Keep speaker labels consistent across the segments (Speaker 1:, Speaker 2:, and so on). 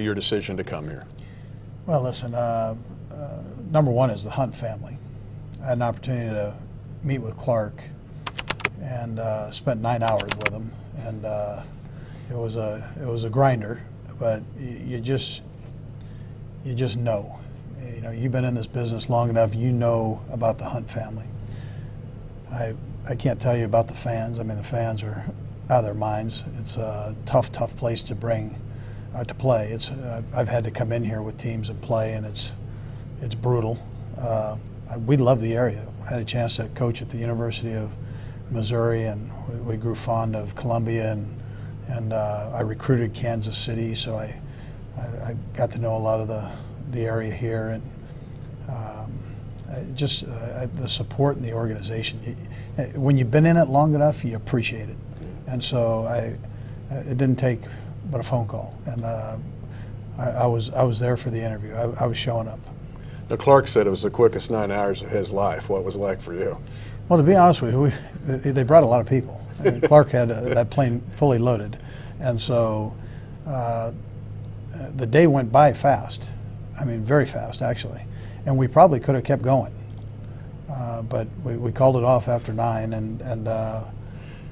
Speaker 1: your decision to come here?
Speaker 2: Well, listen, number one is the Hunt family. I had an opportunity to meet with Clark and spent 9 hours with him, and it was a grinder, but you just know. You know, you've been in this business long enough, you know about the Hunt family. I can't tell you about the fans. I mean, the fans are out of their minds. It's a tough place to play. I've had to come in here with teams and play, and it's brutal. We love the area. I had a chance to coach at the University of Missouri, and we grew fond of Columbia, and I recruited Kansas City, so I got to know a lot of the area here, and the support in the organization. When you've been in it long enough, you appreciate it. And so it didn't take but a phone call, and I was there for the interview. I was showing up.
Speaker 1: Now, Clark said it was the quickest 9 hours of his life. What was it like for you?
Speaker 2: Well, to be honest with you, they brought a lot of people. I mean, Clark had that plane fully loaded, and so the day went by fast. I mean, very fast, actually. And we probably could have kept going, but we called it off after 9, and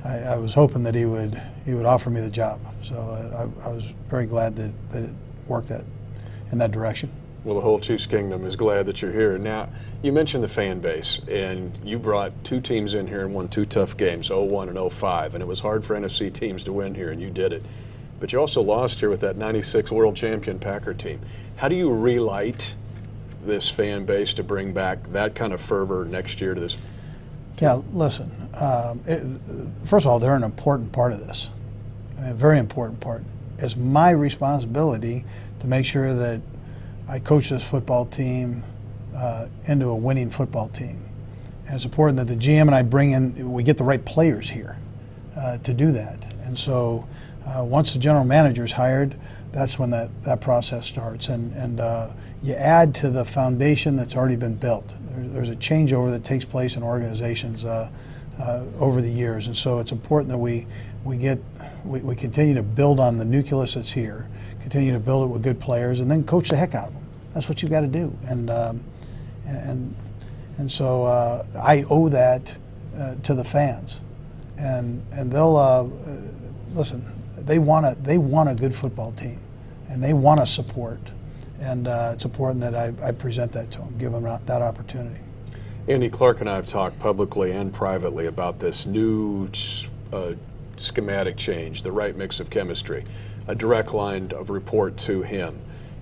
Speaker 2: I was hoping that he would offer me the job. So I was very glad that it worked in that direction.
Speaker 1: Well, the whole Chiefs Kingdom is glad that you're here. Now, you mentioned the fan base, and you brought 2 teams in here and won 2 tough games, 0-1 and 0-5, and it was hard for NFC teams to win here, and you did it. But you also lost here with that 96 world champion Packer team. How do you relight this fan base to bring back that kind of fervor next year to this?
Speaker 2: Yeah, listen, first of all, they're an important part of this, a very important part. It's my responsibility to make sure that I coach this football team into a winning football team. And it's important that the GM and I we get the right players here to do that. And so once the general manager is hired, that's when that process starts. And you add to the foundation that's already been built. There's a changeover that takes place in organizations over the years. And so it's important that we continue to build on the nucleus that's here, continue to build it with good players, and then coach the heck out of them. That's what you've got to do. And so I owe that to the fans, and they'll listen. They want a good football team, and they want to support, and it's important that I present that to them, give them that opportunity.
Speaker 1: Andy, Clark and I have talked publicly and privately about this new schematic change, the right mix of chemistry, a direct line of report to him.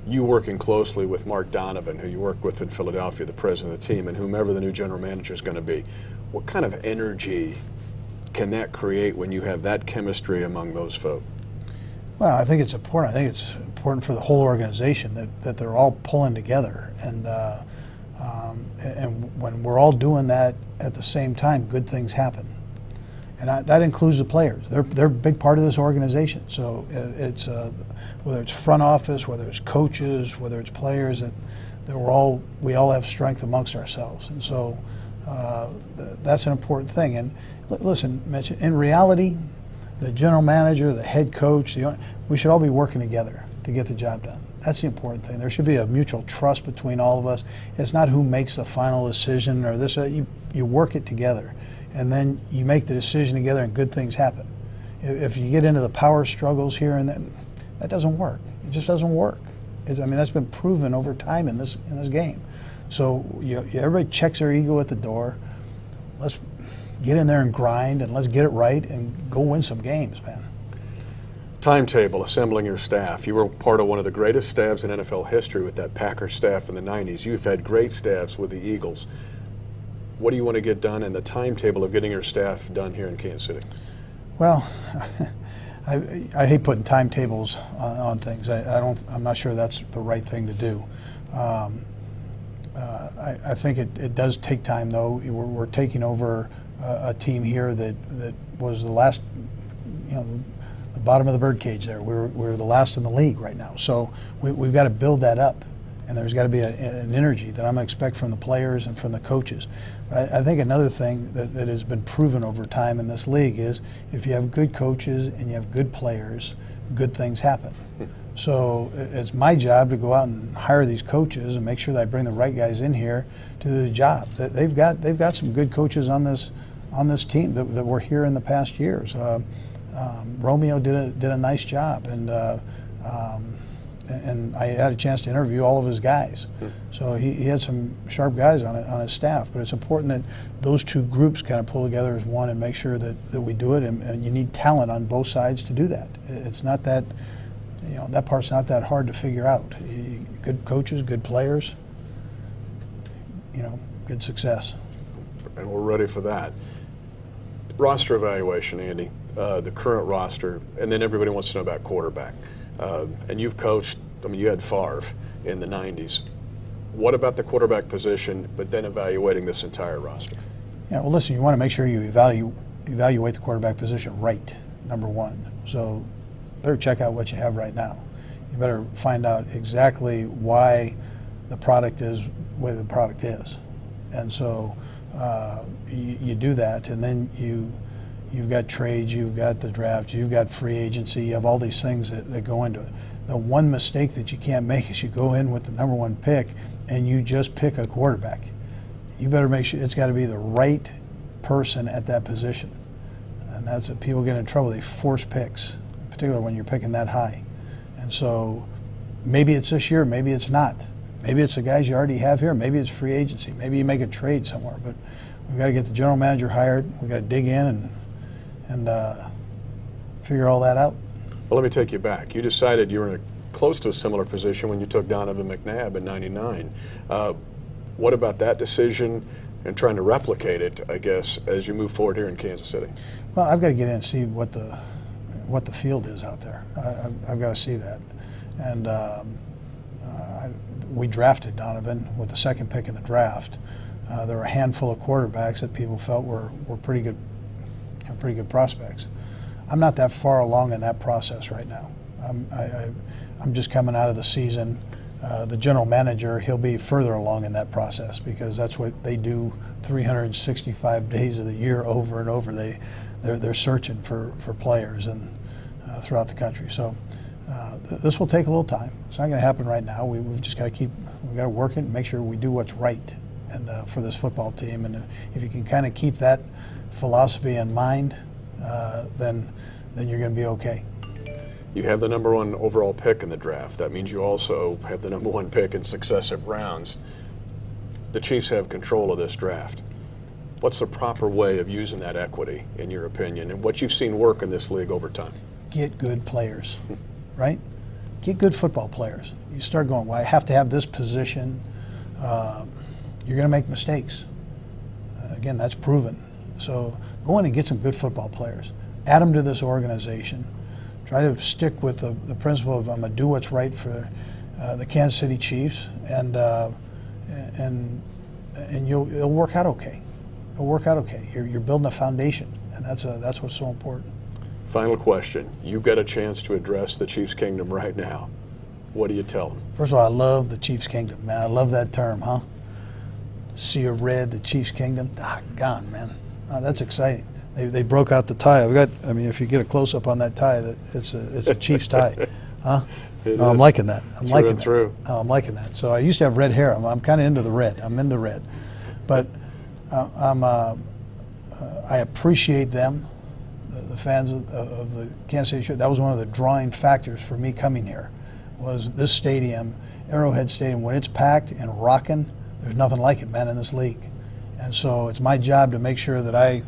Speaker 1: You working closely with Mark Donovan, who you worked with in Philadelphia, the president of the team, and whomever the new general manager is going to be. What kind of energy can that create when you have that chemistry among those folks?
Speaker 2: Well, I think it's important. I think it's important for the whole organization that they're all pulling together, and when we're all doing that at the same time, good things happen. And that includes the players. They're a big part of this organization. So it's whether it's front office, whether it's coaches, whether it's players, that we all have strength amongst ourselves. And so that's an important thing. And listen, Mitch, in reality, the general manager, the head coach, we should all be working together to get the job done. That's the important thing. There should be a mutual trust between all of us. It's not who makes the final decision or this. You work it together. And then you make the decision together and good things happen. If you get into the power struggles here and then, that doesn't work. It just doesn't work. That's been proven over time in this game. So everybody checks their ego at the door. Let's get in there and grind, and let's get it right and go win some games, man.
Speaker 1: Timetable, assembling your staff. You were part of one of the greatest staffs in NFL history with that Packers staff in the 90s. You've had great staffs with the Eagles. What do you want to get done, and the timetable of getting your staff done here in Kansas City?
Speaker 2: Well, I hate putting timetables on things. I'm not sure that's the right thing to do. I think it does take time, though. We're taking over a team here that was the last, the bottom of the birdcage there. We're the last in the league right now. So we've got to build that up. And there's got to be an energy that I'm going to expect from the players and from the coaches. But I think another thing that has been proven over time in this league is if you have good coaches and you have good players, good things happen. So it's my job to go out and hire these coaches and make sure that I bring the right guys in here to do the job. They've got some good coaches on this team that were here in the past years. Romeo did a nice job, and I had a chance to interview all of his guys. So he had some sharp guys on his staff. But it's important that those two groups kind of pull together as one and make sure that we do it. And you need talent on both sides to do that. It's not that, that part's not that hard to figure out. Good coaches, good players, good success.
Speaker 1: And we're ready for that. Roster evaluation, Andy. The current roster, and then everybody wants to know about quarterback. And you've coached, you had Favre in the 90s. What about the quarterback position, but then evaluating this entire roster?
Speaker 2: Yeah, well, listen, you want to make sure you evaluate the quarterback position right, number one. So better check out what you have right now. You better find out exactly why the product is the way the product is. And so you do that, and then you've got trades, you've got the draft, you've got free agency, you have all these things that go into it. The one mistake that you can't make is you go in with the number one pick and you just pick a quarterback. You better make sure it's got to be the right person at that position. And that's what people get in trouble. They force picks, in particular when you're picking that high. And so maybe it's this year, maybe it's not. Maybe it's the guys you already have here, maybe it's free agency, maybe you make a trade somewhere. But we've got to get the general manager hired, we've got to dig in and figure all that out.
Speaker 1: Well, let me take you back. You decided you were in close to a similar position when you took Donovan McNabb in '99. What about that decision and trying to replicate it, I guess, as you move forward here in Kansas City?
Speaker 2: Well, I've got to get in and see what the field is out there. I've got to see that. And we drafted Donovan with the second pick in the draft. There were a handful of quarterbacks that people felt were pretty good prospects. I'm not that far along in that process right now. I'm just coming out of the season. The general manager, he'll be further along in that process because that's what they do 365 days of the year over and over. They're searching for players and throughout the country. So this will take a little time. It's not going to happen right now. We've just got to work it and make sure we do what's right and for this football team. And if you can kind of keep that philosophy in mind, then you're going to be okay.
Speaker 1: You have the number one overall pick in the draft. That means you also have the number one pick in successive rounds. The Chiefs have control of this draft. What's the proper way of using that equity, in your opinion, and what you've seen work in this league over time?
Speaker 2: Get good players, right? Get good football players. You start going, well, I have to have this position. You're going to make mistakes. Again, that's proven. So go in and get some good football players. Add them to this organization. Try to stick with the principle of I'm going to do what's right for the Kansas City Chiefs, and it'll work out okay. It'll work out okay. You're building a foundation, and that's what's so important.
Speaker 1: Final question. You've got a chance to address the Chiefs Kingdom right now. What do you tell them?
Speaker 2: First of all, I love the Chiefs Kingdom, man. I love that term, huh? Sea of Red, the Chiefs Kingdom. Gone, man. That's exciting. They broke out the tie. If you get a close up on that tie, it's a Chiefs tie, huh? No, I'm liking that. I'm liking that. Oh, I'm liking that. So I used to have red hair. I'm kind of into the red. I'm into red, but I appreciate them, the fans of the Kansas City Chiefs. That was one of the drawing factors for me coming here. Was this stadium, Arrowhead Stadium, when it's packed and rocking, there's nothing like it, man, in this league. And so it's my job to make sure that I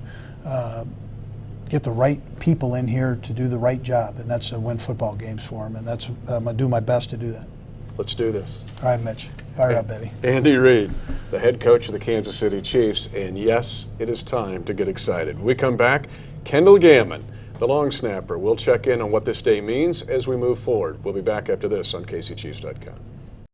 Speaker 2: get the right people in here to do the right job, and that's to win football games for them, and I'm going to do my best to do that.
Speaker 1: Let's do this.
Speaker 2: All right, Mitch. Fire up, baby.
Speaker 1: Andy Reid, the head coach of the Kansas City Chiefs, and yes, it is time to get excited. When we come back, Kendall Gammon, the long snapper. We'll check in on what this day means as we move forward. We'll be back after this on KCChiefs.com.